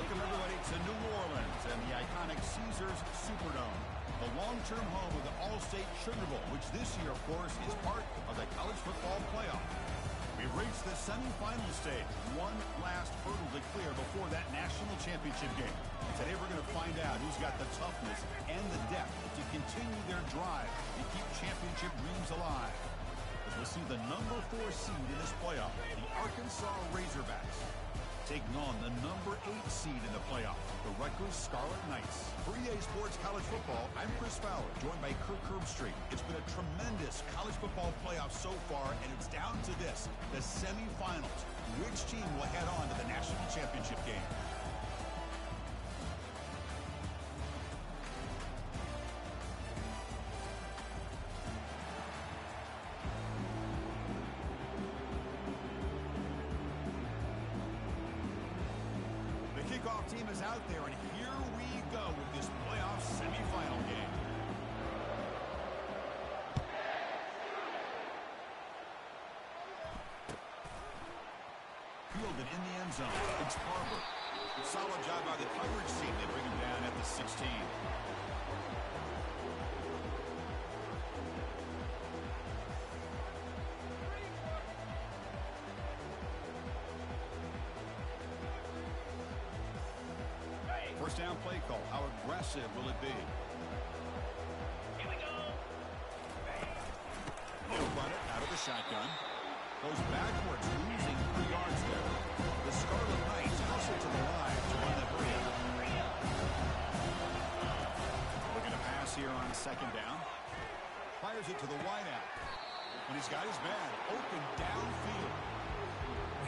Welcome, everybody, to New Orleans and the iconic Caesars Superdome, the long-term home of the All-State Sugar Bowl, which this year, of course, is part of the college football playoff. We've reached the semifinal stage, one last hurdle to clear before that national championship game. And today we're going to find out who's got the toughness and the depth to continue their drive to keep championship dreams alive. As we'll see the number 4 seed in this playoff, the Arkansas Razorbacks, taking on the number 8 seed in the playoff, the Rutgers Scarlet Knights. For EA Sports College Football, I'm Chris Fowler, joined by Kirk Herbstreit. It's been a tremendous college football playoff so far, and it's down to this, the semifinals. Which team will head on to the national championship game? Kickoff team is out there, and here we go with this playoff semifinal game. Fielded in the end zone. It's Barber. Solid job by the coverage team. They bring him down at the 16. First down play call. How aggressive will it be? Here we go. He'll run it out of the shotgun. Goes backwards, losing 3 yards there. The Scarlet Knights hustle to the line to run the 3. Looking to pass here on 2nd down. Fires it to the wideout. And he's got his man open downfield.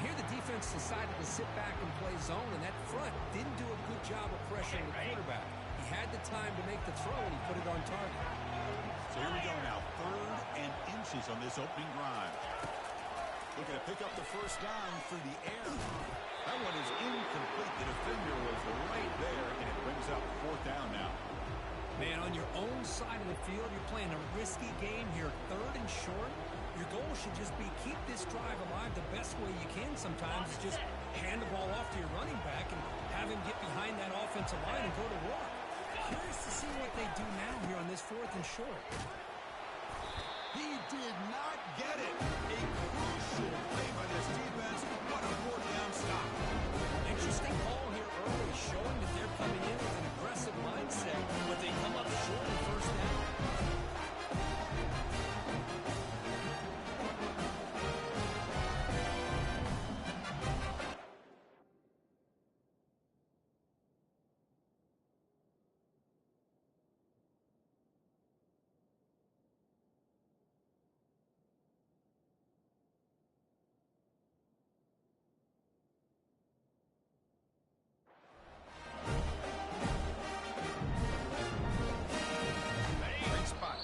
Here the defense decided to sit back and play zone, and that front didn't do a good job of pressuring the quarterback. He had the time to make the throw, and he put it on target. So here we go now, 3rd and inches on this opening drive. Looking to pick up the first down through the air. That one is incomplete. The defender was right there, and it brings up 4th down now. Man, on your own side of the field, you're playing a risky game here, 3rd and short. Your goal should just be keep this drive alive the best way you can sometimes. Is just hand the ball off to your running back and have him get behind that offensive line and go to work. Curious to see what they do now here on this 4th and short. He did not get it. A crucial play by this defense. What a 4th down stop. Interesting call here early, showing that they're coming in with an aggressive mindset, but they come up short on 1st down.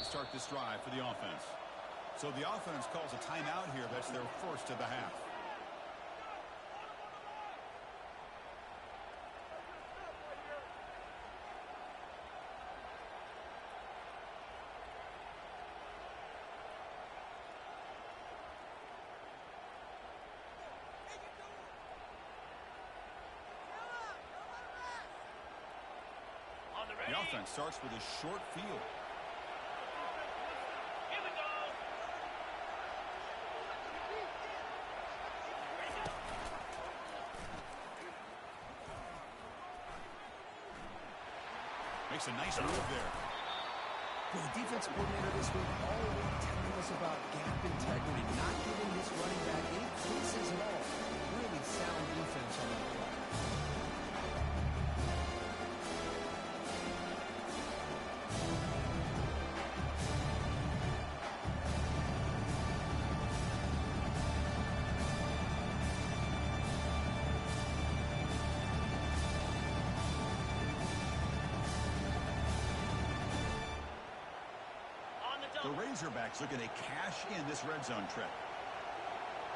Start this drive for the offense. So the offense calls a timeout here. That's their first of the half. The offense starts with a short field. Makes a nice move there. Well, the defense coordinator this week already telling us about gap integrity, not giving this running back any creases at all. Really sound defense on that play. The Razorbacks looking to cash in this red zone trip.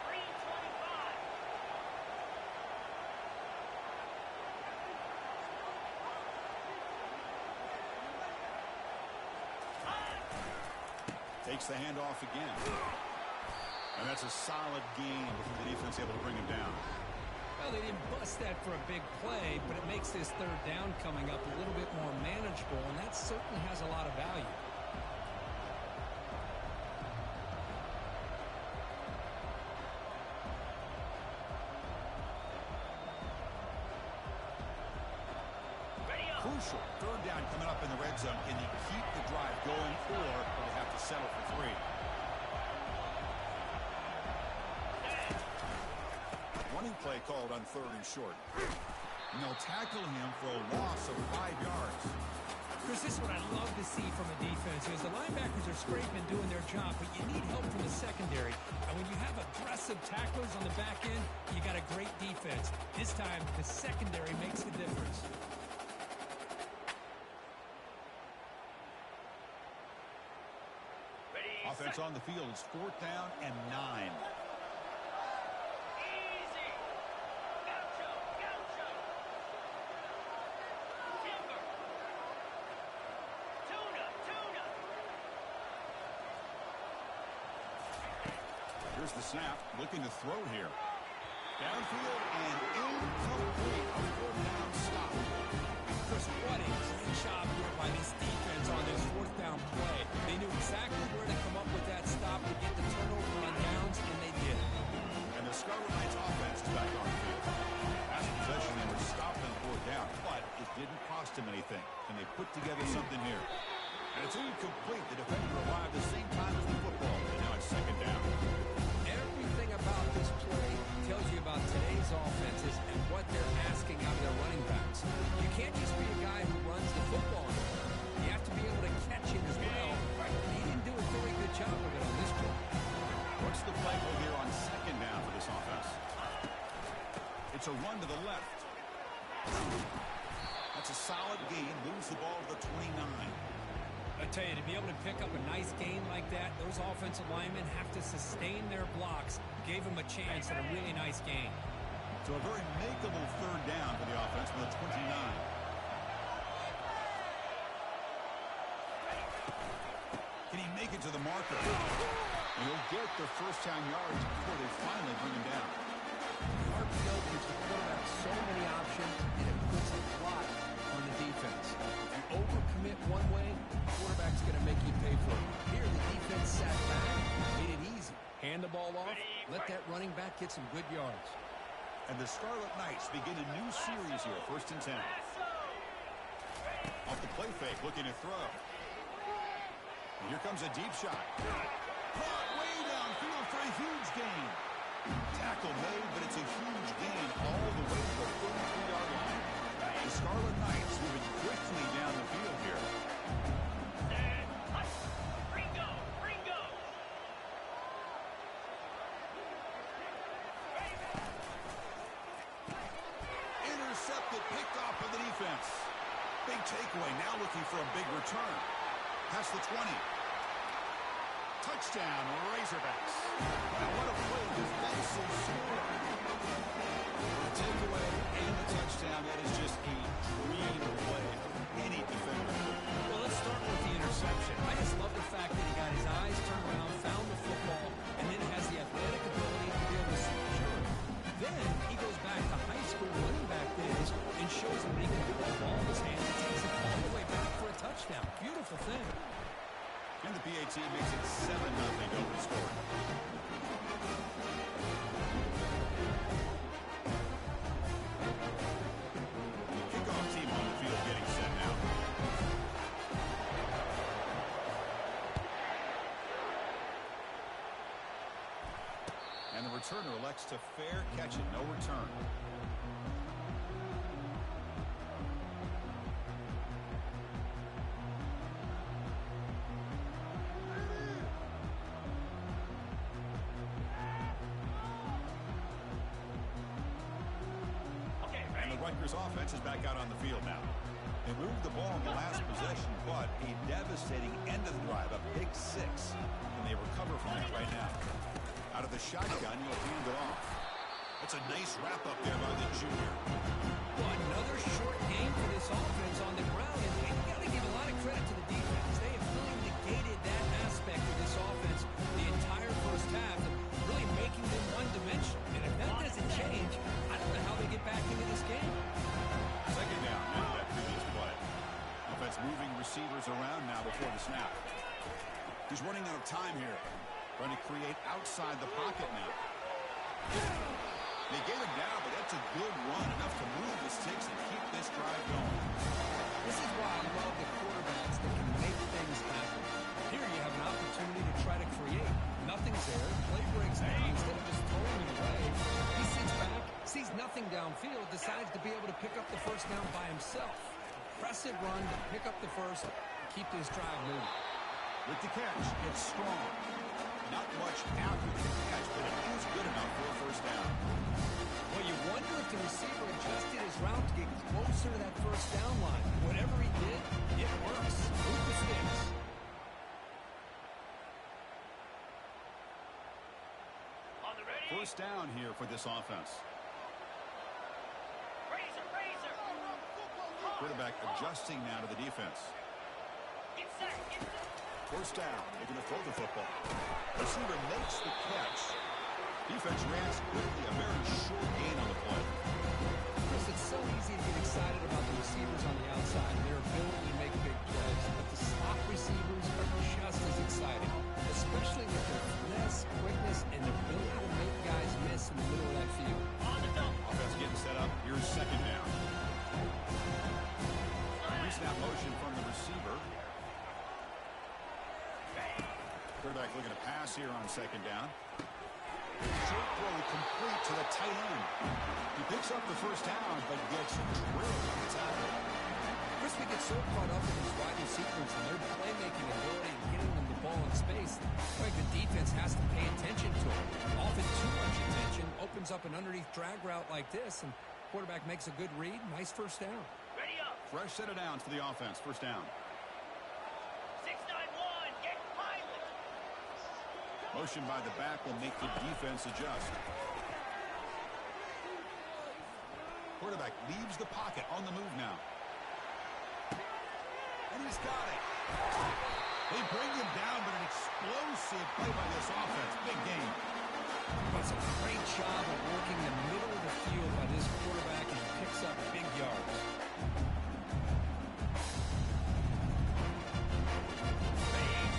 325. Takes the handoff again. And that's a solid gain before the defense able to bring him down. Well, they didn't bust that for a big play, but it makes this third down coming up a little bit more manageable, and that certainly has a lot of value. Crucial third down coming up in the red zone. Can they keep the drive going, or will they have to settle for 3? Running play called on 3rd and short. And they'll tackle him for a loss of 5 yards. Chris, this is what I love to see from a defense is the linebackers are scraping and doing their job, but you need help from the secondary. And when you have aggressive tacklers on the back end, you got a great defense. This time, the secondary makes the difference. Offense on the field is 4th down and 9. Easy. Gaucho, gaucho. Timber. Tuna, tuna. Here's the snap. Looking to throw here. Downfield and incomplete. A 4th down stop. Chris, what a great job here by this defense on this 4th down play. They knew exactly where to come up with that stop to get the turnover on downs, and they did. And the Scarlet Knights offense is back on the field. Last possession, they were stopped on 4th down, but it didn't cost them anything. And they put together something here. And it's incomplete. The defender arrived the same time as the football, and now it's 2nd down. Everything about this play tells you about today's offenses and what they're asking out of their running backs. You can't just be a guy who runs the football. You have to be able to catch it as well. He didn't do a very good job of it on this play. What's the play call here on 2nd down for this offense? It's a run to the left. That's a solid gain. Moves the ball to the 29. I tell you, to be able to pick up a nice gain like that, those offensive linemen have to sustain their blocks. Gave them a chance at a really nice gain. So a very makeable 3rd down for the offense with a 29. Can he make it to the marker? And he'll get the 1st down yards before they finally bring him down. The RPO gives the quarterback so many options, and it puts a lot on the defense. If you overcommit one way, the quarterback's going to make you pay for it. Here, the defense sat back, made it easy. Hand the ball off, let that running back get some good yards. And the Scarlet Knights begin a new series here, 1st and 10. Off the play fake, looking to throw. And here comes a deep shot. Caught way downfield for a huge gain. Tackle made, but it's a huge gain all the way to the 33-yard line. The Scarlet Knights moving quickly down the field here. Ringo, Ringo. Intercepted, picked off by the defense. Big takeaway, now looking for a big return. Past the 20. Touchdown, Razorbacks. And what a play, because that's so small. The takeaway and the touchdown, that is just a dream play for any defender. Well, let's start with the interception. I just love the fact that he got his eyes turned around, found the football, and then has the athletic ability to be able to secure it. Then he goes back to high school running back days and shows him he can put the ball in his hand and takes it all the way back for a touchdown. Beautiful thing. And the PAT makes it 7-0 open score. Kickoff team on the field getting set now. And the returner elects to fair catch it, no return. And the Rutgers offense is back out on the field now. They moved the ball in the last possession, but a devastating end of the drive, a big 6. And they recover from that right now. Out of the shotgun, he'll hand it off. That's a nice wrap-up there by the junior. Well, another short game for this offense on the ground, and you got to give a lot of credit to the defense. They have really negated that aspect of this offense the entire first half, and really making them one-dimensional. And if that doesn't change, I don't know how receivers around now before the snap. He's running out of time here. Trying to create outside the pocket now. They get him down, but that's a good run. Enough to move the sticks and keep this drive going. This is why I love the quarterbacks that can make things happen. Here you have an opportunity to try to create. Nothing's there. Play breaks down. Instead of just throwing it away, he sits back, sees nothing downfield, decides to be able to pick up the first down by himself. Impressive run to pick up the first, keep this drive moving. With the catch, it's strong. Not much after the catch, but it is good enough for a first down. Well, you wonder if the receiver adjusted his route to get closer to that first down line. Whatever he did, it works. Move the sticks. On the ready. First down here for this offense. Razor. Quarterback adjusting now to the defense. Get set. First down. They're going to throw the football. Receiver makes the catch. Defense reacts quickly. A very short gain on the play. Chris, it's so easy to get excited about the receivers on the outside and their ability to make big plays. But the slot receivers are just as exciting, especially with their finesse, quickness, and ability to make guys miss in the middle of that field. On the double. Offense getting set up. Here's second down. Pre-snap motion from the receiver. Quarterback looking to pass here on second down. Short throw complete to the tight end. He picks up the first down, but gets drilled on the tackle. Chris, we get so caught up in these wide receivers and their playmaking ability and getting them the ball in space. I think the defense has to pay attention to it. Often too much attention opens up an underneath drag route like this, and quarterback makes a good read. Nice first down. Ready up. Fresh set of downs for the offense. First down. 6-9-1. Get pilot. Motion by the back will make the defense adjust. Quarterback leaves the pocket on the move now. And he's got it. They bring him down, but an explosive play by this offense. Big game. Does a great job of working the middle of the field by this quarterback, and he picks up big yards.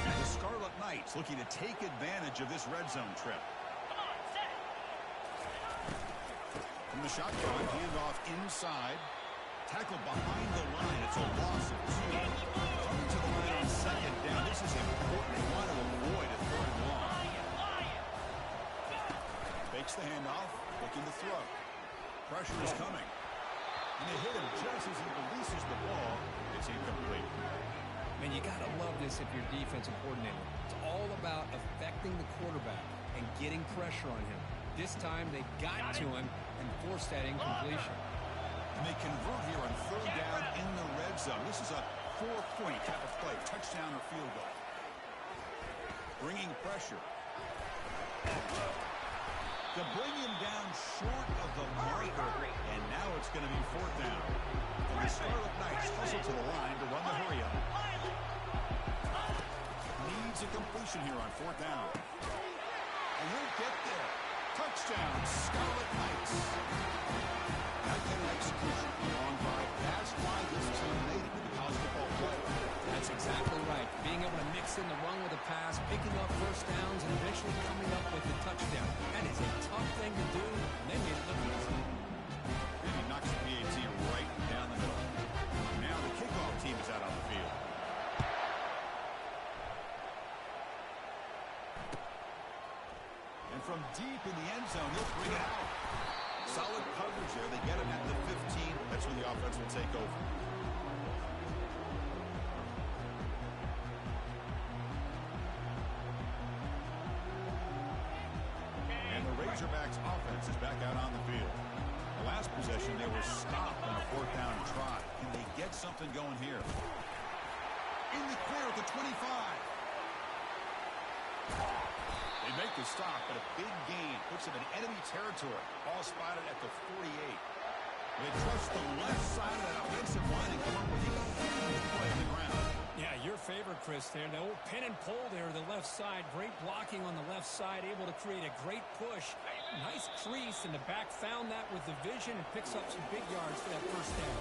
The Scarlet Knights looking to take advantage of this red zone trip. Come on, set. From the shotgun, handoff inside. Tackle behind the line. It's a loss of two. Coming to the line on second down. This is important. They want to avoid a third and long. Fakes the handoff. Looking to throw. Pressure is coming. And they hit him just as he releases the ball. It's incomplete. Man, you got to love this if you're defensive coordinator. It's all about affecting the quarterback and getting pressure on him. This time they got to him and forced that incompletion. And they convert here on third down in the red zone. This is a 4-point type of play. Touchdown or field goal. Bringing pressure. To bring him down short of the marker. And now it's going to be fourth down. And the Scarlet Knights hustle to the line to run the hurry up. Needs a completion here on fourth down. And he'll get there. Touchdown, Scarlet Knights. That kind of execution, long drive. That's why this team made it to the college football playoff. That's exactly right. Being able to mix in the run with a pass, picking up first downs, and eventually coming up with the touchdown. That is a tough thing to do, and they made it look easy. And he knocks the PAT right down the middle. Now the kickoff team is out on the field. And from deep in the end zone, he'll bring it out. Solid coverage there. They get him at the 15. That's when the offense will take over. And the Razorbacks offense is back out on the field. The last possession, they were stopped on a fourth down try. Can they get something going here? In the clear at the 25. They make the stop, but a big gain puts them in enemy territory. Ball spotted at the 48. They trust the left side of that offensive line and come up with a huge play on the ground. Yeah, your favorite, Chris, there. The old pin and pull there, the left side. Great blocking on the left side, able to create a great push. Nice crease, and the back found that with the vision and picks up some big yards for that first down.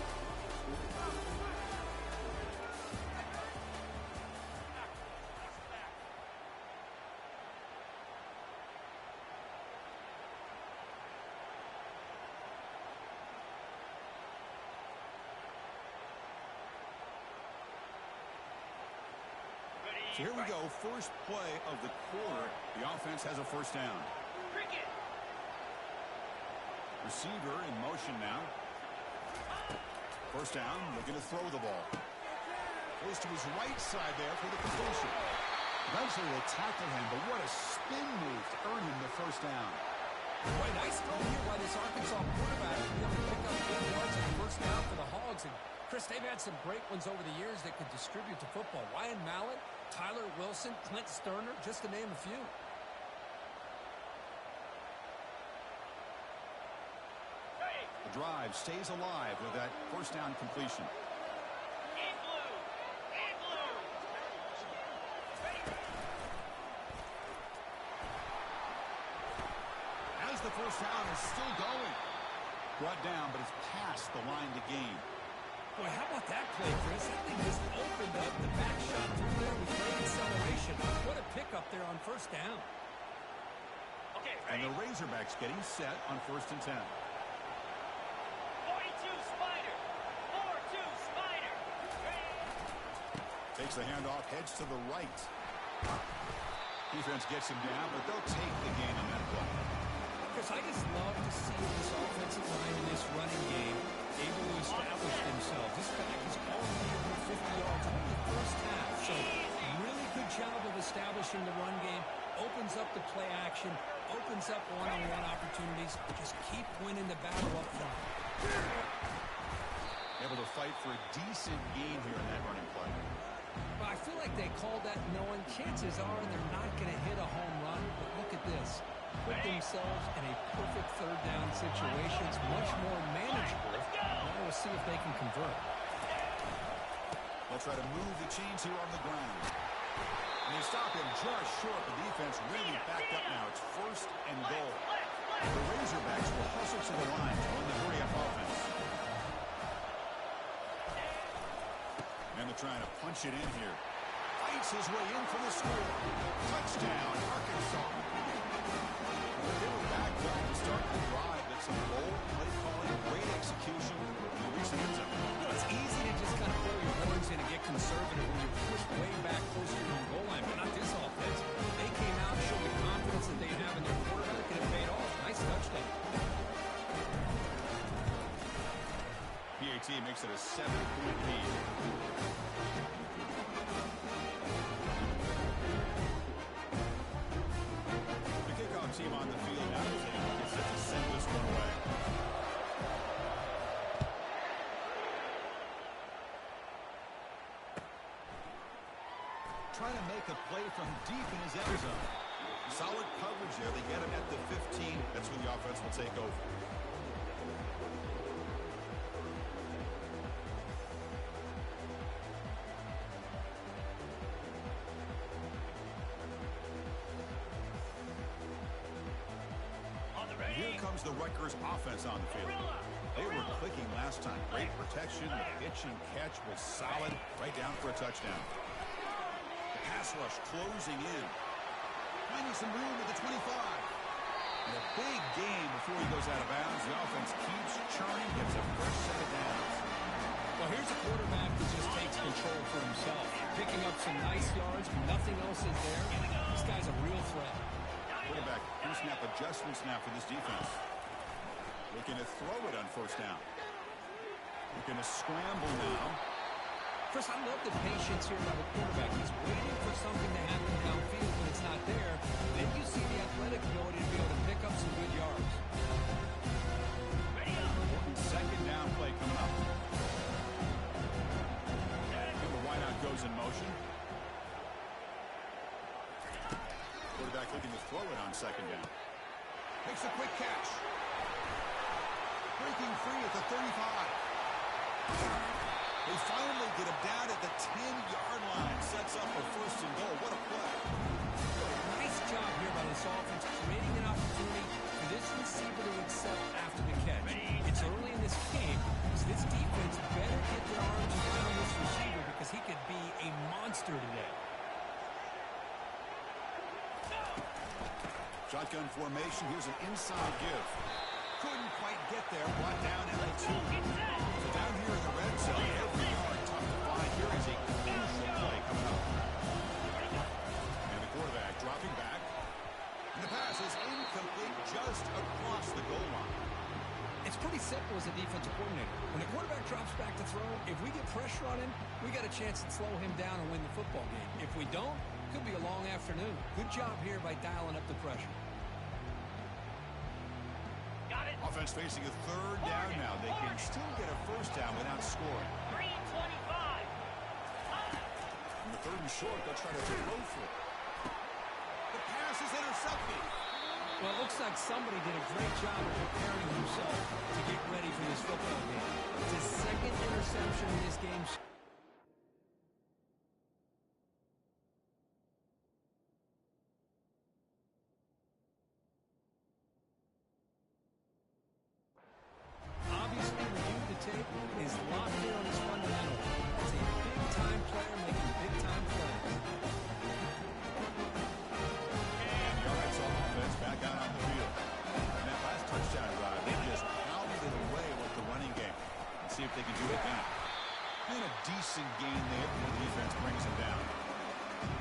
So here we go, first play of the quarter. The offense has a first down. Cricket. Receiver in motion now. First down, looking to throw the ball. Goes to his right side there for the completion. Eventually they tackle him, but what a spin move to earn him the first down. Boy, nice throw here by this Arkansas quarterback to be able to pick up 8 yards on the first down for the Hogs. And Chris, they've had some great ones over the years that could distribute to football. Ryan Mallett, Tyler Wilson, Clint Sterner, just to name a few. The drive stays alive with that first down completion. In blue. In blue. Ready. As the first down is still going. Brought down, but it's past the line to gain. Boy, how about that play, Chris? That thing just opened up. The back shot through there with great acceleration. What a pickup there on first down. Okay, And ready. the Razorbacks getting set on 1st and 10. 42 Spider. 4-2 Spider. Ready. Takes the handoff, heads to the right. Defense gets him down, but they'll take the gain on that play. Chris, I just love to see this offensive line in this running game able to establish themselves. This back is already over 50 yards in the first half. So really good job of establishing the run game. Opens up the play action. Opens up one-on-one opportunities. Just keep winning the battle up front. Able to fight for a decent gain here in that running play. But I feel like they called that knowing chances are they're not going to hit a home run. But look at this. Put themselves in a perfect third down situation. It's much more manageable. Now we'll see if they can convert. They'll try to move the chains here on the ground. And they stop him just short. The defense really backed up now. It's 1st and goal. The Razorbacks will hustle to the line to run the hurry-up offense. And they're trying to punch it in here. Fights his way in for the score. Touchdown, Arkansas. They were backed up to start the drive, but some bold play calling, great execution, and the recent end zone. It's easy to just kind of pull your horns in and get conservative when you're pushed way back close to your goal line, but not this offense. They came out, showed the confidence that they have in their quarterback, and it paid off. Nice touchdown. PAT makes it a 7-point lead. The kickoff team on the field now is set to send this one away. Trying to make a play from deep in his end zone. Solid coverage there. They get him at the 15. That's when the offense will take over. On the ready. Here comes the Rutgers offense on the field. They were clicking last time. Great protection. The pitch and catch was solid. Right down for a touchdown. The pass rush closing in. Finding some room at the 25. And a big game before he goes out of bounds. The offense keeps churning. Gets a fresh set of downs. Well, here's a quarterback who just takes control for himself. Picking up some nice yards. Nothing else is there. This guy's a real threat. Quarterback pre-snap adjustments now for this defense. Looking to throw it on first down. Looking to scramble now. Chris, I love the patience here by the quarterback. He's waiting for something to happen downfield when it's not there. Then you see the athletic ability to be able to pick up some good yards. Ready up. Important second down play coming up. And the wideout goes in motion. Quarterback looking to throw it on second down. Makes a quick catch. Breaking free at the 35. They finally get him down at the 10-yard line. Sets up a 1st and goal. What a play. Nice job here by this offense, creating an opportunity for this receiver to accept after the catch. It's early in this game, so this defense better get their arms around this receiver because he could be a monster today. Shotgun formation. Here's an inside give. Couldn't quite get there. Brought down at the 2. So down here in the red zone, every yard tough to find. Here is a crucial play coming up. as a defensive coordinator. When the quarterback drops back to throw, if we get pressure on him, we got a chance to slow him down and win the football game. If we don't, could be a long afternoon. Good job here by dialing up the pressure. Got it. Offense facing a third down now. They can still get a first down without scoring. 3:25. On the third and short, they'll try to throw for it. The pass is intercepted. Well, it looks like somebody did a great job of preparing himself to get ready for this football game. It's his second interception in this game. Obviously, reviewed the tape, is locked in on his fundamental. It's a big-time player making big-time plays. And yards on offense back out on the field. And that last touchdown drive, they just pounded it away with the running game. Let's see if they can do it again. And a decent gain there when the defense brings him down.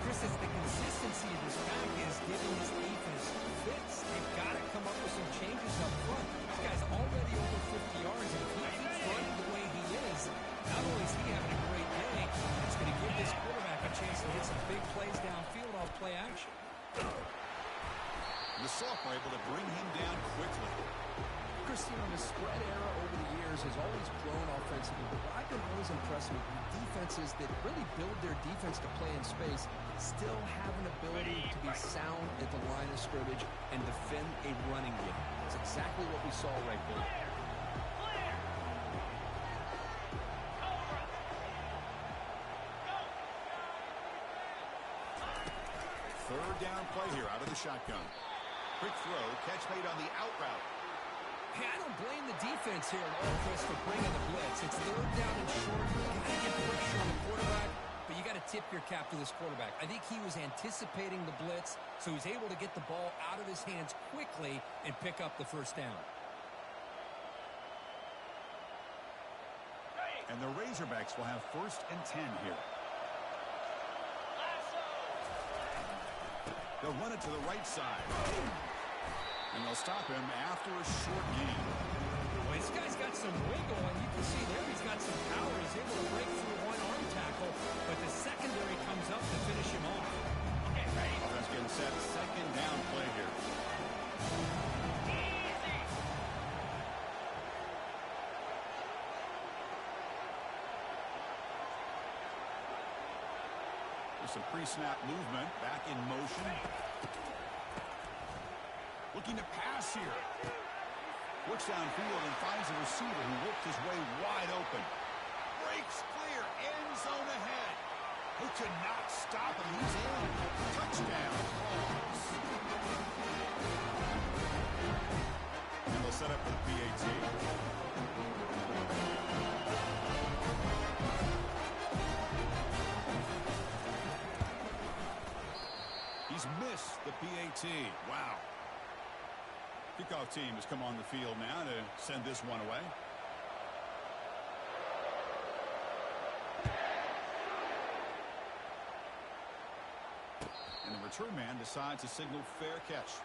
Chris, it's the consistency of this back is giving this defense fits. They've got to come up with some changes up front. This guy's already over 50 yards, and if he keeps running the way he is, not only is he having a great day, it's going to give this quarterback a chance to hit some big plays downfield off play action. The sophomore able to bring him down quickly. Chris, the spread era over the years has always grown offensively, but what I've been always impressed with defenses that really build their defense to play in space still have an ability to be sound at the line of scrimmage and defend a running game. That's exactly what we saw right there. Clear. Cobra. Go. Third down play here out of the shotgun. Quick throw, catch made on the out route. Hey, I don't blame the defense here at all, Chris, for bringing the blitz. It's third down and short. You got to get pressure on the quarterback, but you got to tip your cap to this quarterback. I think he was anticipating the blitz, so he's able to get the ball out of his hands quickly and pick up the first down. And the Razorbacks will have first and 10 here. They'll run it to the right side. And they'll stop him after a short gain. Well, this guy's got some wiggle, and you can see there he's got some power. He's able to break through one arm tackle, but the secondary comes up to finish him off. Okay, ready. Offense getting set. Second down play here. Easy. There's some pre-snap movement. Back in motion. Looking to pass here. Looks downfield and finds a receiver who worked his way wide open. Breaks clear. End zone ahead. Who could not stop him? He's in. Touchdown. And they'll set up for the PAT. He's missed the PAT. Wow. Kickoff team has come on the field now to send this one away. And the return man decides to signal fair catch.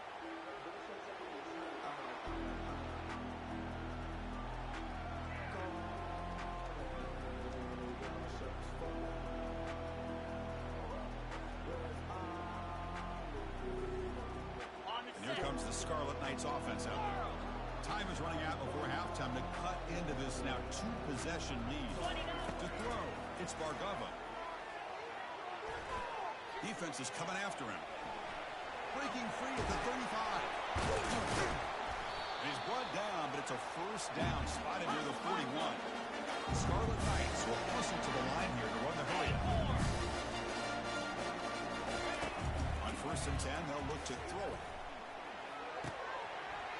And here comes the Scarlet Knights offense out there. Time is running out before halftime to cut into this now two-possession lead. To throw, it's Bargava. Defense is coming after him. Breaking free at the 35. And he's brought down, but it's a first down spotted near the 41. Scarlet Knights will hustle to the line here to run the hurry. On first and 10, they'll look to throw it.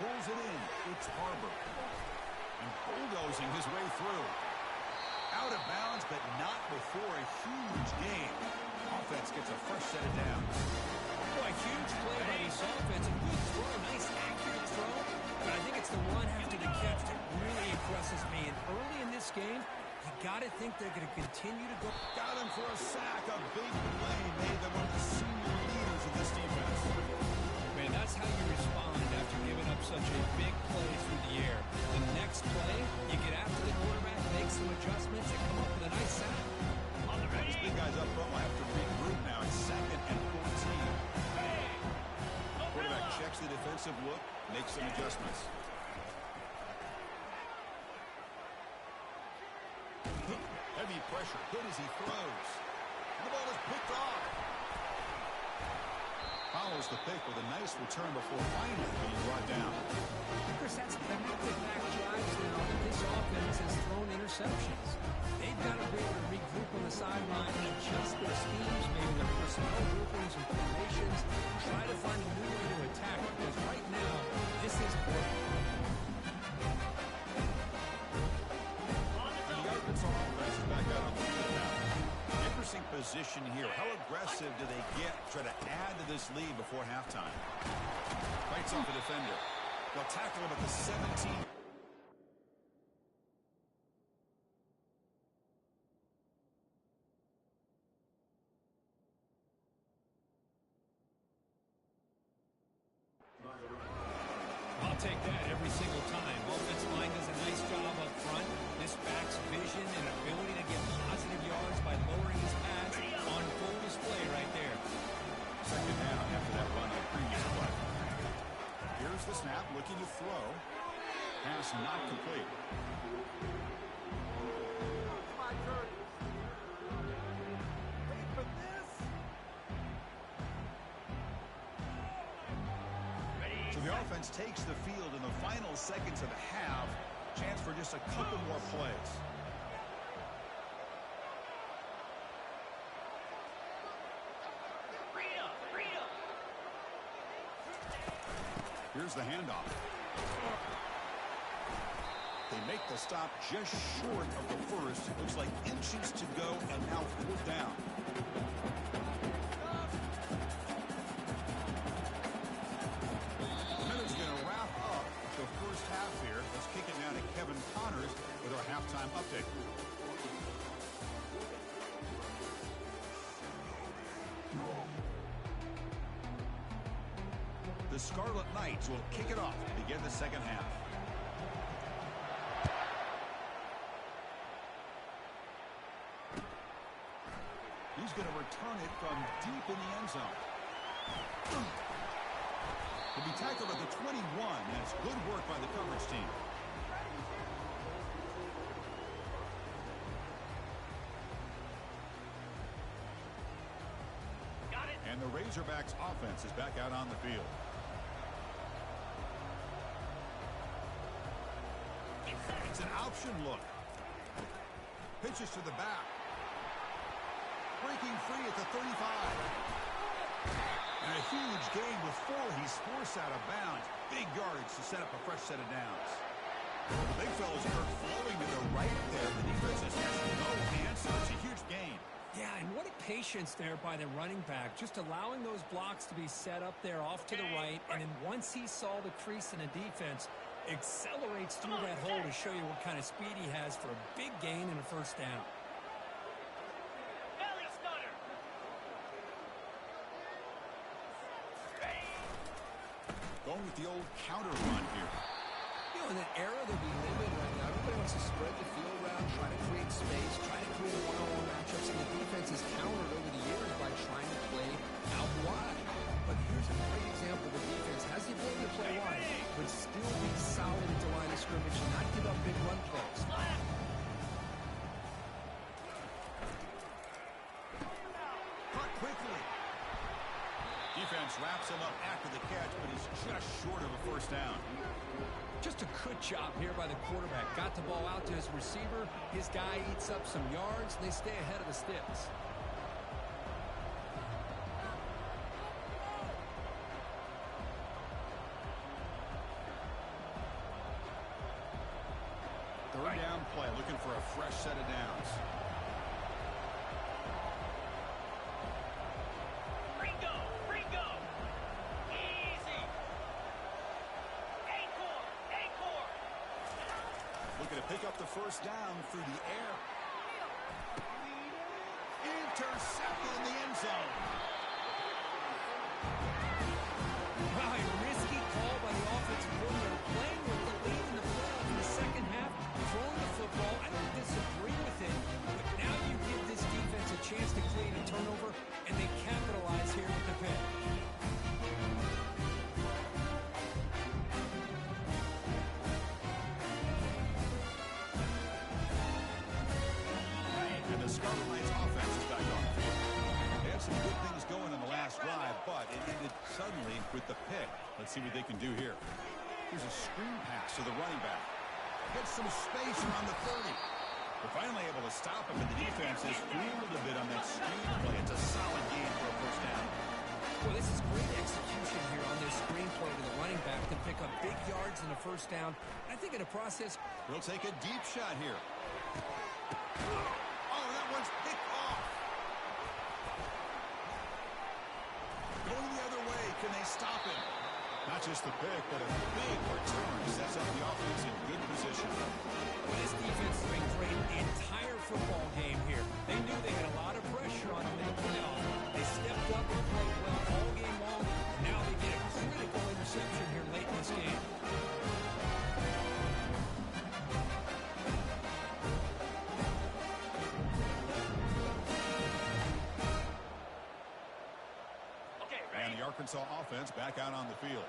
Pulls it in. It's Harbor. And bulldozing his way through. Out of bounds, but not before a huge gain. Offense gets a fresh set of downs. Boy, huge play by this offense. A good throw, nice accurate throw. But I think it's the run after the catch that really impresses me. And early in this game, you got to think they're going to continue to go. Got him for a sack. A big play made them one of the senior leaders of this defense. Man, that's how you respond after giving up up such a big play through the air. The next play, you get after the quarterback, make some adjustments, and come up with a nice sack. On the ready. These big guys up front will have to regroup now. It's 2nd and 14. Quarterback checks the defensive look, makes some adjustments. Heavy pressure, good as he throws. And the ball is picked off. Follows the pick with a nice return before finally being brought down. Chris, that's back-to-back drives now that this offense has thrown interceptions. They've got to be able to regroup on the sideline and adjust their schemes, maybe their personnel groupings and formations, try to find a new way to attack, because right now, this is working. The Arkansas offense is back out on the field now. Interesting position here. How aggressive do they get to try to add to this lead before halftime? Fights off the defender. They'll tackle him at the 17. I'll take that every single time. Offensive line does a nice job up front. This back's vision and ability to get positive yards by lowering his pads on full display right there. 2nd down after that run on the previous play. Here's the snap, looking to throw. Pass not complete. So the offense takes the field in the final seconds of the half. Chance for just a couple more plays. Here's the handoff. They make the stop just short of the first. Looks like inches to go, and now 4th down. The minute's going to wrap up the first half here. Let's kick it now to Kevin Connors with our halftime update. The Scarlet Knights will kick it off to begin the second half. He's going to return it from deep in the end zone. He'll be tackled at the 21. That's good work by the coverage team. Got it. And the Razorbacks offense is back out on the field. It's an option look. Pitches to the back. Breaking free at the 35. And a huge gain with 4. He's forced out of bounds. Big yardage to set up a fresh set of downs. The big fellas are flowing to the right there. The defense just has no answer. It's a huge gain. Yeah, and what a patience there by the running back, just allowing those blocks to be set up there off to the right, and then once he saw the crease in the defense, accelerates through that hole to show you what kind of speed he has for a big gain and a first down. Belly stunner. Going with the old counter run here. You know, in an era that we live in right now, everybody wants to spread the field around, try to create space, try to create one-on-one matchups, and the defense has countered over the years by trying to play out wide. But here's a great example. The defense has the ability to play wide, but still be solid at the line of scrimmage and not give up big run plays. Caught quickly. Defense wraps him up after the catch, but he's just short of a first down. Just a good job here by the quarterback. Got the ball out to his receiver. His guy eats up some yards, and they stay ahead of the sticks. Third down play, looking for a fresh set of downs. Ringo. Easy. Acorn. Looking to pick up the first down through the air. Intercepted in the end zone. Wow, a risky call by the offensive coordinator. some good things going in the last drive, but it ended suddenly with the pick. Let's see what they can do here. Here's a screen pass to the running back. Gets some space around the 30. They're finally able to stop him, and the defense is fooled a bit on that screen play. It's a solid game for a first down. Well, this is great execution here on this screenplay to the running back to pick up big yards in the first down. I think in the process, We'll take a deep shot here. Oh, that one's picked off. Going the other way. Can they stop him? Not just the pick, but a big return sets up the offense in good position. well, this defense has been great the entire football game here. They knew they had a lot of pressure on them in the playoffs. They stepped up and played well all game long. Now they get a critical interception here late in this game. Okay, And ready? the Arkansas offense back out on the field.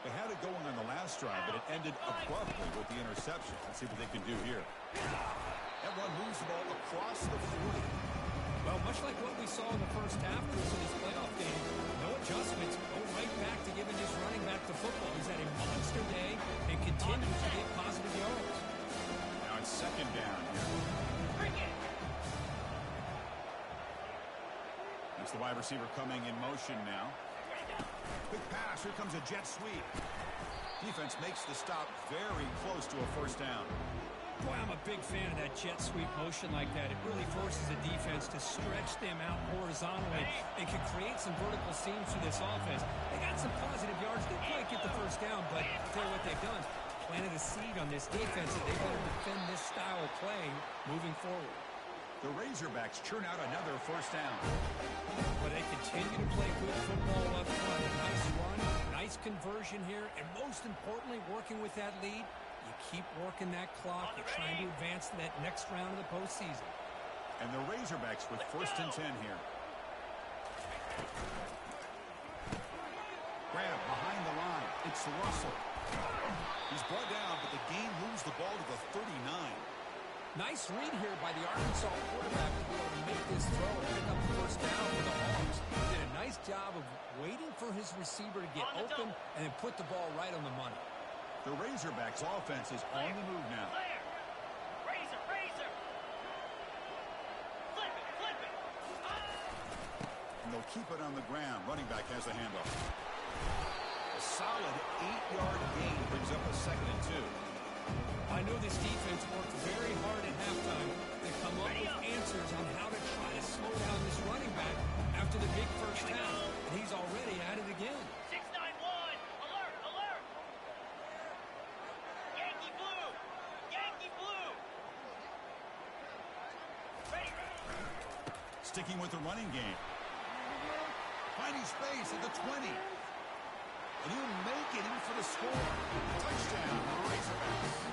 They had it going on the last drive, but it ended abruptly with the interception. Let's see what they can do here. That one moves the ball across the 40. Well, much like what we saw in the first half of this playoff game, no adjustments. Go right back to giving this running back the football. He's had a monster day and continues to get positive yards. Now it's second down here. Bring it. That's the wide receiver coming in motion now. Quick pass. Here comes a jet sweep. Defense makes the stop very close to a first down. Boy, I'm a big fan of that jet sweep motion like that. It really forces the defense to stretch them out horizontally and can create some vertical seams through this offense. They got some positive yards. They can't get the first down, but I'll tell you what they've done. Planted a seed on this defense that they better defend this style of play moving forward. The Razorbacks churn out another first down. But they continue to play good football up front. Nice run, nice conversion here, and most importantly, working with that lead, you keep working that clock. You're trying to advance to that next round of the postseason. And the Razorbacks with first and 10 here. Grab behind the line. It's Russell. He's brought down, but the game moves the ball to the 39. Nice read here by the Arkansas quarterback to be able to make this throw and pick up the first down for the Hogs. Did a nice job of waiting for his receiver to get open and then put the ball right on the money. The Razorbacks offense is on the move now. Clear. Razor, razor. Flip it, flip it. And they'll keep it on the ground. Running back has the handoff. A solid 8-yard gain brings up a second and 2. I know this defense worked very hard at halftime to come up with answers on how to try to slow down this running back after the big first half. And he's already at it again. 691. Alert, alert. Yankee blue. Yankee blue. Ready. Sticking with the running game. Finding space at the 20. And he'll make it in for the score. Touchdown, Razorbacks.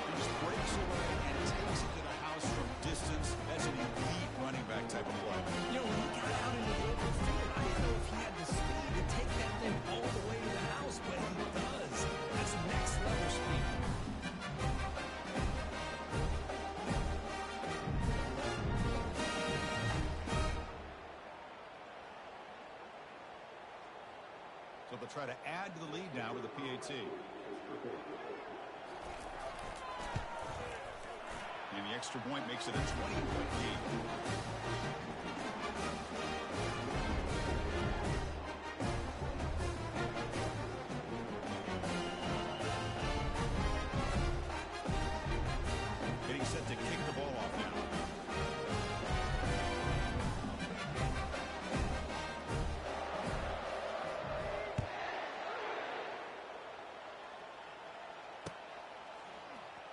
He just breaks away and takes it to the house from distance. That's an elite running back type of play. You know, when he got out into the open field, I didn't know if he had the speed to take that thing all the way to the house, but he does. That's next level speed. So they'll try to add to the lead now with a PAT. And the extra point makes it a 20-point lead. Getting set to kick the ball off now.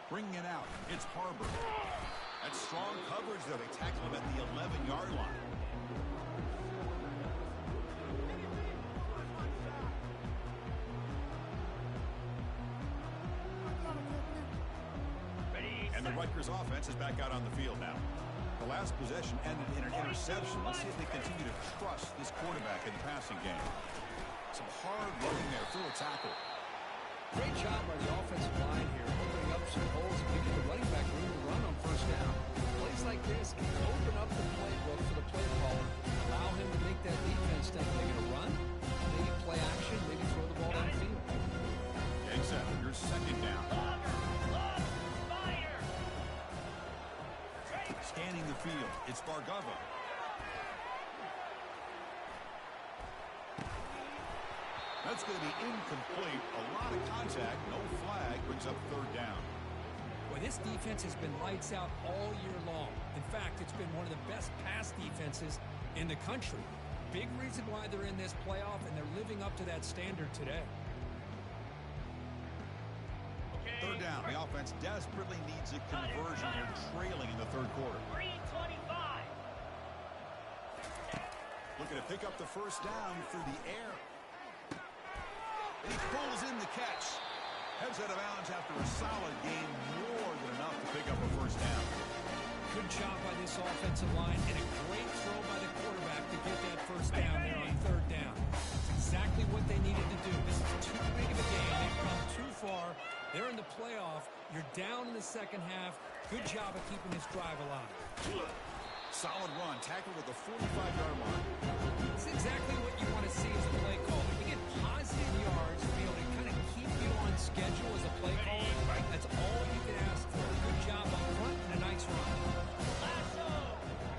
Bringing it out. It's Harbor. That's strong coverage, though. They tackle him at the 11-yard line. Ready. And the Rutgers offense is back out on the field now. The last possession ended in an interception. Let's see if they continue to trust this quarterback in the passing game. Some hard running there through a tackle. Great job by the offensive line here, opening up some holes and giving the running back room to run on first down. Plays like this can open up the playbook for the play caller. scanning the field. It's Bargava. That's going to be incomplete. A lot of contact. No flag. Brings up third down. Well, this defense has been lights out all year long. In fact, it's been one of the best pass defenses in the country. Big reason why they're in this playoff, and they're living up to that standard today. Third down. The offense desperately needs a conversion here, trailing in the third quarter. 3:25. Looking to pick up the first down through the air. And he pulls in the catch. Heads out of bounds after a solid game, more than enough to pick up a first down. Good job by this offensive line, and a great throw by the quarterback to get that first down there on third down. It's exactly what they needed to do. This is too big of a game. They've come too far. They're in the playoff. You're down in the second half. Good job of keeping this drive alive. Solid run, tackled at the 45-yard line. It's exactly what you want to see as a play caller. You get positive yards to be able to kind of keep you on schedule as a play caller. That's all you can ask for. Good job up front and a nice run. Lasso!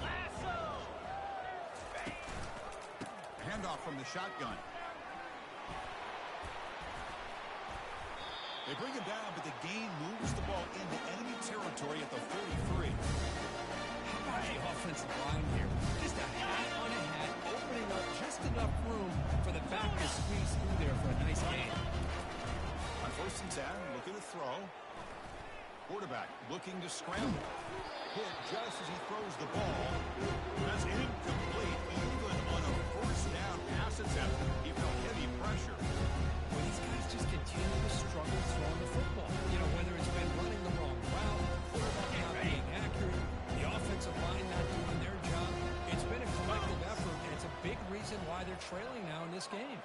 Lasso! Handoff from the shotgun. They bring him down, but the gain moves the ball into enemy territory at the 43. How about the offensive line here? Just a hat on a hat, opening up just enough room for the back to squeeze through there for a nice gain. On first and 10, looking to throw. Quarterback looking to scramble. Hit just as he throws the ball. That's incomplete. Even on a first down pass attempt, he felt heavy pressure. Well, these guys just continue to struggle throwing the football. You know, whether it's been running the wrong route, quarterback not being accurate, the offensive line not doing their job. It's been a collective effort, and it's a big reason why they're trailing now in this game.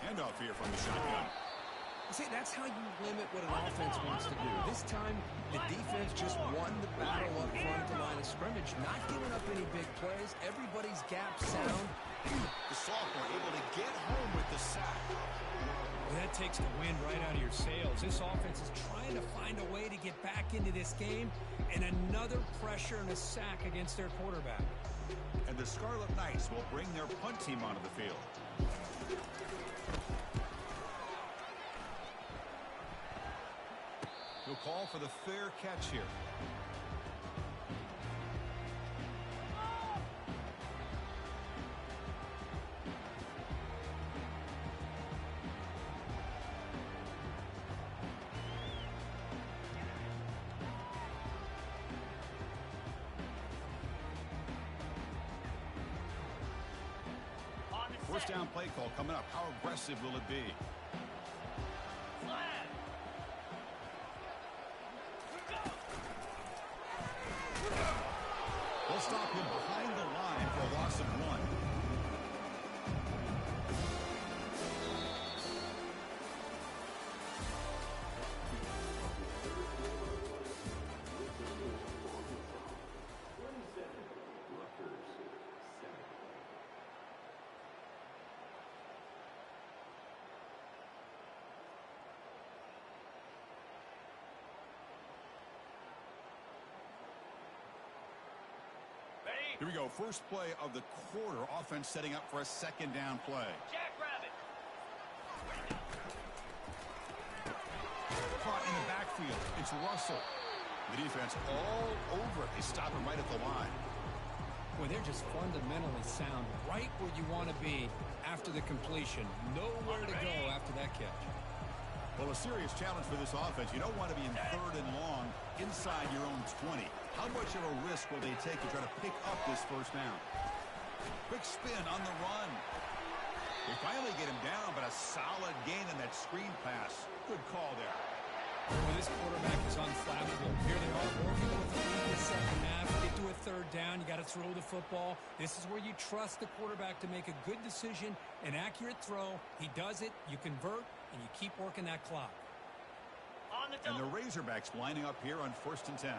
Handoff here from the shotgun. See, that's how you limit what an offense wants to do. This time, the defense just won the battle up front at the line of scrimmage, not giving up any big plays. Everybody's gap sound. The sophomore able to get home with the sack. Well, that takes the wind right out of your sails. This offense is trying to find a way to get back into this game, and another pressure and a sack against their quarterback. And the Scarlet Knights will bring their punt team onto the field. He'll call for the fair catch here. First down play call coming up. How aggressive will it be? They'll stop him behind the line for a loss of 1. Here we go. First play of the quarter. Offense setting up for a second down play. Jackrabbit. Caught in the backfield. It's Russell. The defense all over it. They stop him right at the line. Well, they're just fundamentally sound, right where you want to be after the completion. Nowhere to go after that catch. Well, a serious challenge for this offense. You don't want to be in third and long inside your own 20. How much of a risk will they take to try to pick up this first down? Quick spin on the run. They finally get him down, but a solid gain in that screen pass. Good call there. Well, this quarterback is unflappable. Here they are working with the lead in the second half. Get to a third down. You got to throw the football. This is where you trust the quarterback to make a good decision, an accurate throw. He does it. You convert, and you keep working that clock. On the And double. the Razorbacks lining up here on first and 10.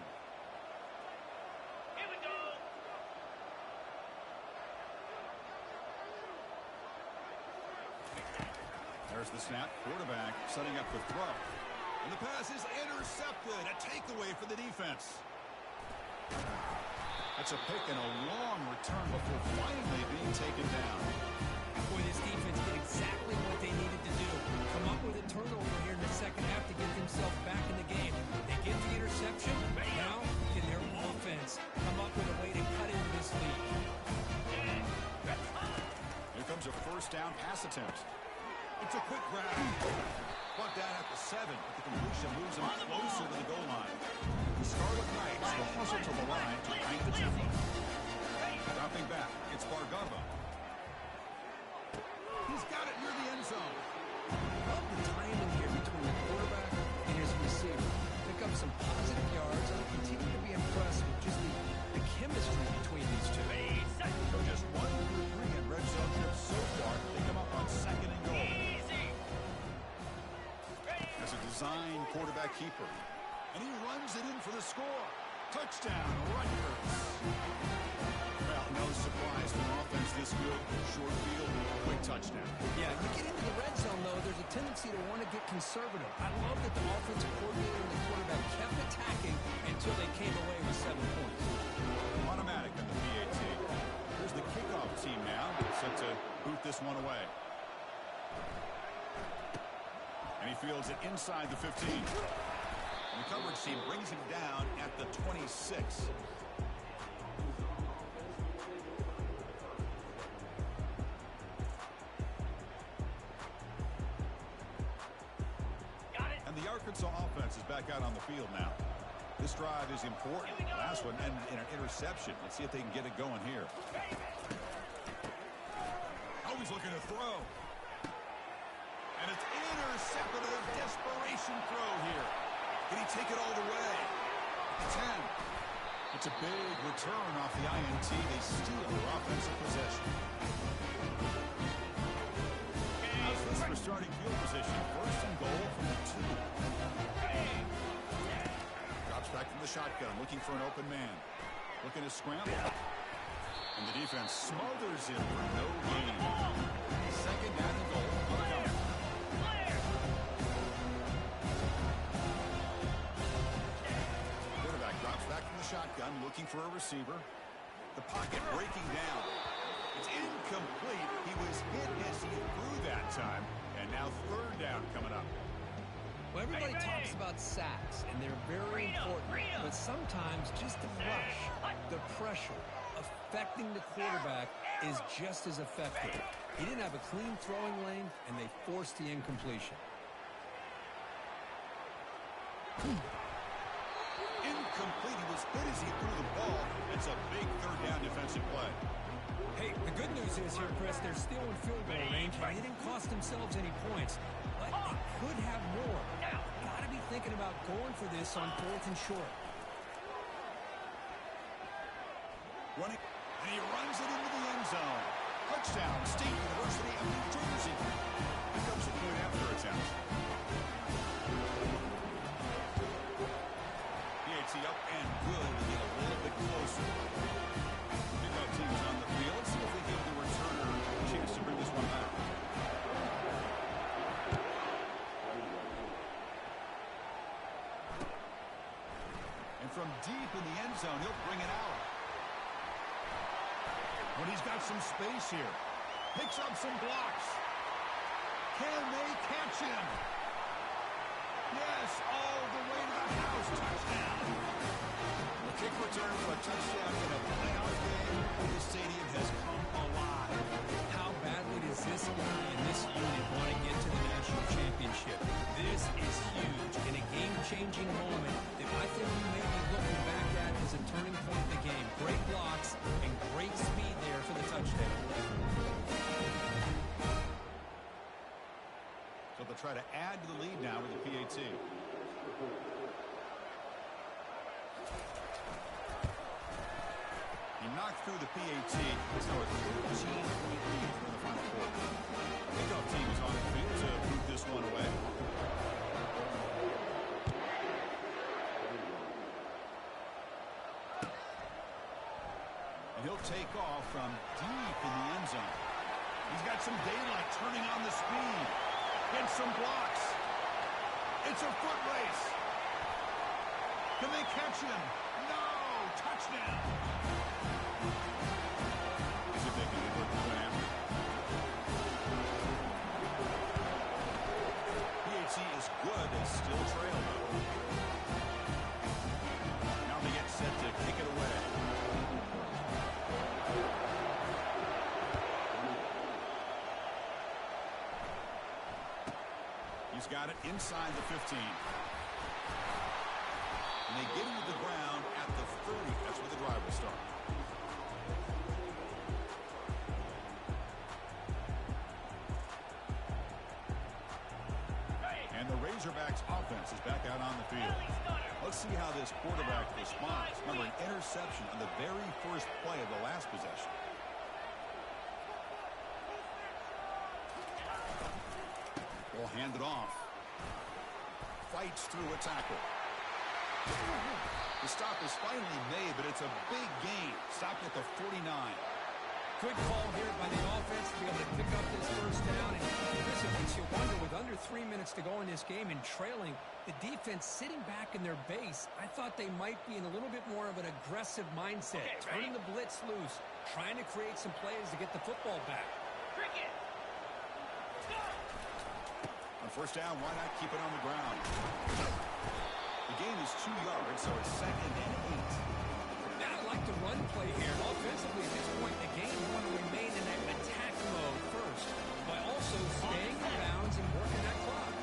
Here we go. There's the snap. Quarterback setting up the throw. And the pass is intercepted. A takeaway for the defense. It's a pick and a long return before finally being taken down. Boy, this defense did exactly what they needed to do. Come up with a turnover here in the second half to get themselves back in the game. They get the interception. Now, can their offense come up with a way to cut into this lead? Here comes a first down pass attempt. It's a quick grab. Brought down at the 7, but the completion moves him closer to the goal line. The Scarlet Knights will hustle to the line to crank the tempo. Dropping back, it's Bargava. He's got it near the end zone. Love the timing here between the quarterback and his receiver. Pick up some positive yards and continue to be impressed with just the chemistry between these two. So just 1 through 3 in red zone trips so far. They come up on 2nd and goal. As a design quarterback keeper. And he runs it in for the score. Touchdown, Rutgers. Well, no surprise for an offense this good. Short field, quick touchdown. Yeah, you get into the red zone, though, there's a tendency to want to get conservative. I love that the offensive coordinator and the quarterback kept attacking until they came away with 7 points. Automatic on the PAT. Here's the kickoff team now, set to boot this one away. And he fields it inside the 15. And the coverage team brings him down at the 26. And the Arkansas offense is back out on the field now. This drive is important. Last one ended in an interception. Let's see if they can get it going here. Always looking to throw. And it's intercepted with a desperation throw here. Can he take it all the way? 10. It's a big return off the INT. They steal their offensive possession. How's this for starting field position? First and goal from the 2. Drops back from the shotgun, looking for an open man. Looking to scramble. And the defense smothers him for no gain. 2nd down and goal. Quarterback drops back from the shotgun, looking for a receiver. The pocket breaking down. It's incomplete. He was hit as he threw that time. And now 3rd down coming up. Well, everybody talks about sacks, and they're very important. But sometimes just the rush, the pressure, affecting the quarterback is just as effective. He didn't have a clean throwing lane, and they forced the incompletion. Incomplete. He was hit as he threw the ball. It's a big 3rd down defensive play. Hey, the good news is here, Chris, they're still in field goal range, and they didn't cost themselves any points. But they could have more. Got to be thinking about going for this on 4th and short. Running, and he runs it into the end zone. Touchdown, State University of New Jersey. Here comes the point after attempt. PAT up and good to get a little bit closer. Pickup teams on the field. Let's see if they give the returner a chance to bring this one back. And from deep in the end zone, he'll bring it out. But he's got some space here. Picks up some blocks. Can they catch him? Yes, all the way to the house. Touchdown. The kick return for a touchdown in a playoff game. The stadium has come alive. How badly does this guy and this unit want to get to the national championship? This is huge and a game-changing moment that I think we may be looking back at as a turning point in the game. Great blocks and great speed there for the touchdown. So they'll try to add to the lead now with the PAT. He knocked through the PAT. It's now a 13-point lead for the final quarter. The kickoff team is on the field to boot this one away. And he'll take off from deep in the end zone. He's got some daylight turning on the speed. Gets some blocks. It's a foot race. Can they catch him? No! Touchdown! He's got it inside the 15. And they get him to the ground at the 30. That's where the drive will start. And the Razorbacks offense is back out on the field. Let's see how this quarterback responds. Remember, an interception on the very first play of the last possession. Will hand it off. Fights through a tackle. The stop is finally made, but it's a big gain. Stopped at the 49. Good call here by the offense to be able to pick up this first down. And Chris, it makes you wonder, with under 3 minutes to go in this game and trailing, the defense sitting back in their base, I thought they might be in a little bit more of an aggressive mindset, turning the blitz loose, trying to create some plays to get the football back. Cricket. On first down, why not keep it on the ground? The gain is 2 yards, so it's 2nd and 8. Now I like the run play here. Offensively, at this point in the game, you want to remain in that attack mode first, while also staying in bounds and working that clock.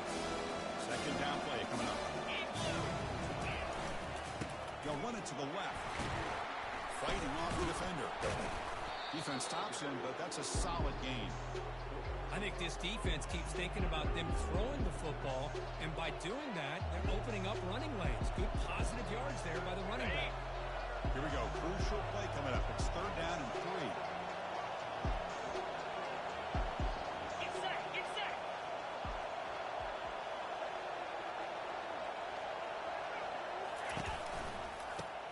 2nd down play coming up. They'll run it to the left. Fighting off the defender. Defense stops him, but that's a solid gain. I think this defense keeps thinking about them throwing the football, and by doing that, they're opening up running lanes. Good positive yards there by the running back. Here we go. Crucial play coming up. It's 3rd down and 3. Get set. Get set.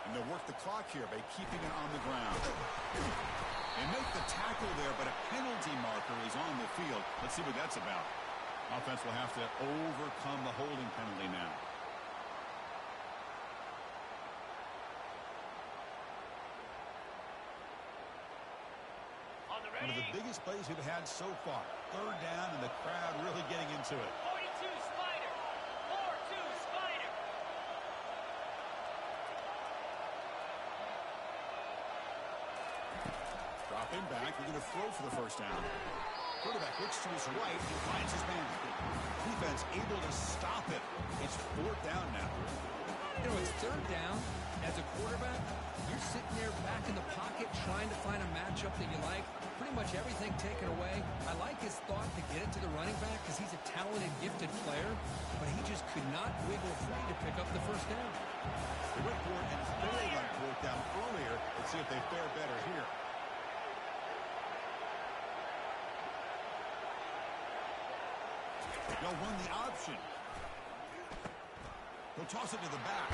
And they'll work the clock here by keeping it on the ground. They make the tackle there, but a penalty marker is on the field. Let's see what that's about. Offense will have to overcome the holding penalty now. One of the biggest plays we've had so far. 3rd down, and the crowd really getting into it. 42 Spider. 4-2 Spider. Dropping back, we're going to throw for the first down. Quarterback looks to his right and finds his man. Defense able to stop it. It's 4th down now. You know, it's 3rd down. As a quarterback, you're sitting there back in the pocket trying to find a matchup that you like. Pretty much everything taken away. I like his thought to get it to the running back because he's a talented, gifted player, but he just could not wiggle free to pick up the first down. They went for it and failed on 4th down earlier. Let's see if they fare better here. They'll run the option. He'll toss it to the back.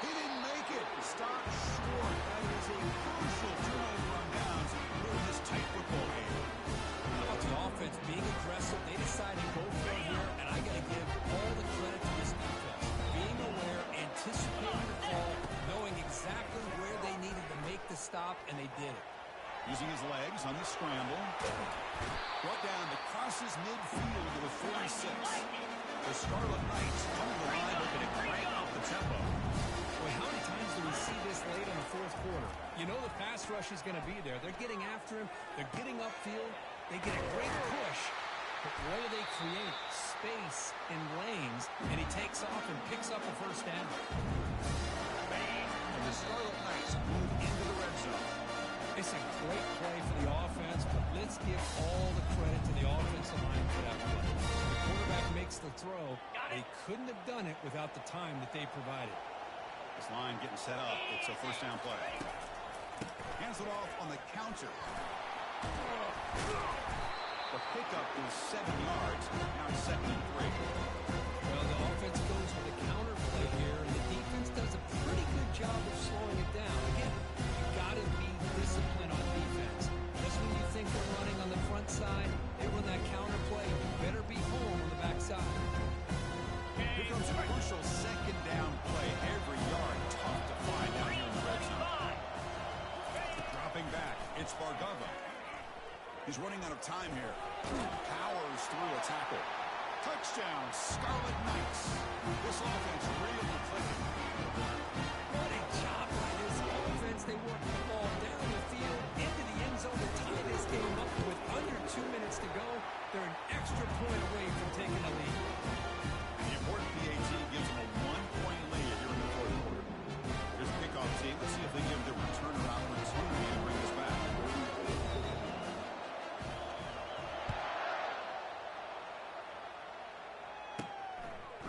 He didn't make it. Stop short. That is a crucial turnover on downs in this tight football game. How about the offense being aggressive? They decided to go for it here, and I got to give all the credit to this defense. Being aware, anticipating the call, knowing exactly where they needed to make the stop, and they did it. Using his legs on the scramble. Brought down to crosses midfield to the 46. The Scarlet Knights come to the line looking to crank up the tempo. Boy, how many times do we see this late in the 4th quarter? You know the pass rush is going to be there. They're getting after him. They're getting upfield. They get a great push. But what do they create? Space and lanes. And he takes off and picks up a first down. And the Scarlet Knights move into the red zone. It's a great play for the offense, but let's give all the credit to the offensive line for that play. The quarterback makes the throw. They couldn't have done it without the time that they provided. This line getting set up. It's a first down play. Hands it off on the counter. The pickup is 7 yards. Now it's 2nd and 3. Well, the offense goes with a counter play here, and the defense does a pretty good job of slowing it down. Again, you got to be disciplined on defense. Just when you think they're running on the front side, they run that counter play. You better be home on the back side. Here comes a crucial 2nd down play. Every yard tough to find down here in the red zone. Dropping back, it's Bargava. He's running out of time here. Powers through a tackle. Touchdown, Scarlet Knights. This offense really clicking. What a job by this offense. They work the ball down the field, into the end zone to tie this game up with under 2 minutes to go. They're an extra point away from taking the lead.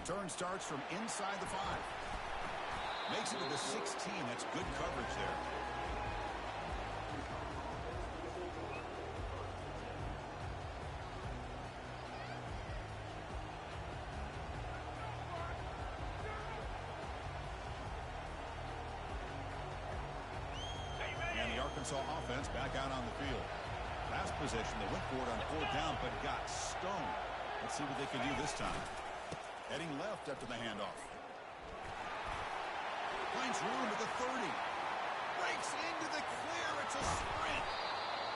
Return starts from inside the 5. Makes it to the 16. That's good coverage there. And the Arkansas offense back out on the field. Last possession, they went for it on 4th down, but got stoned. Let's see what they can do this time. Heading left after the handoff. Finds room at the 30. Breaks into the clear. It's a sprint.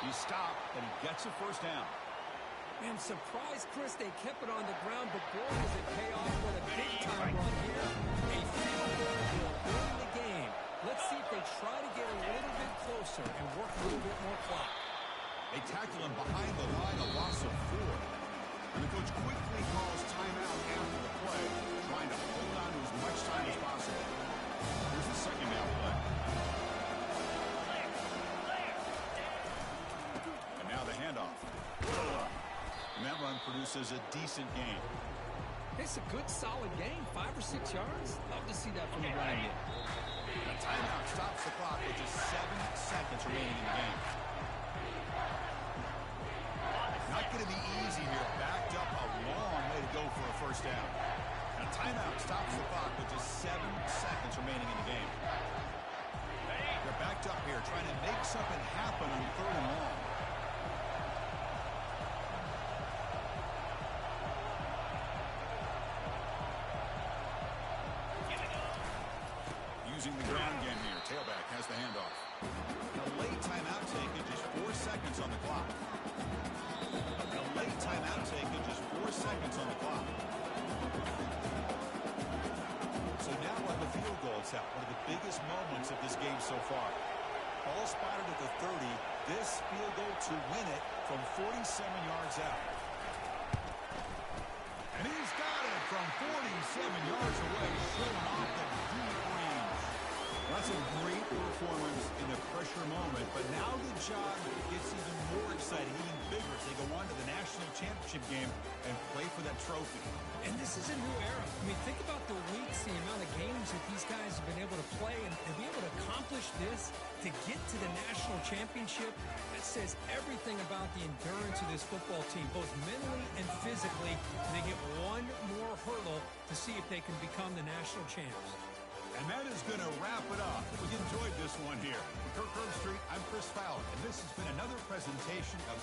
He stopped, and he gets a first down. I'm surprised, Chris, they kept it on the ground, but boy, does it pay off with a big-time run here. A field goal will win the game. Let's see if they try to get a little bit closer and work a little bit more clock. They tackle him behind the line, a loss of 4. And the coach quickly calls timeout after the play, trying to hold on to as much time as possible. Here's the second down play. And now the handoff. And that run produces a decent gain. It's a good, solid game, 5 or 6 yards. Love to see that from the running game. A timeout stops the clock with just 7 seconds remaining in the game. Not going to be easy here. Backed up a long way to go for a first down. A timeout stops the clock with just 7 seconds remaining in the game. They're backed up here trying to make something happen on 3rd and long. Using the ground game here. Tailback has the handoff. A late timeout taken, just 4 seconds on the clock. A late timeout taken, just 4 seconds on the clock. So now we're on the field goal attempt, one of the biggest moments of this game so far. Ball spotted at the 30. This field goal to win it from 47 yards out. And he's got it from 47 yards away, showing off the deep range. That's a great performance in a pressure moment, but now the job gets even more exciting, even bigger as they go on to the national championship game and play for that trophy. And this is a new era. I mean, think about the weeks, the amount of games that these guys have been able to play, and to be able to accomplish this, to get to the national championship, that says everything about the endurance of this football team, both mentally and physically. And they get one more hurdle to see if they can become the national champs. And that is going to wrap it up. We enjoyed this one here. For Kirk Herbstreit, I'm Chris Fowler, and this has been another presentation of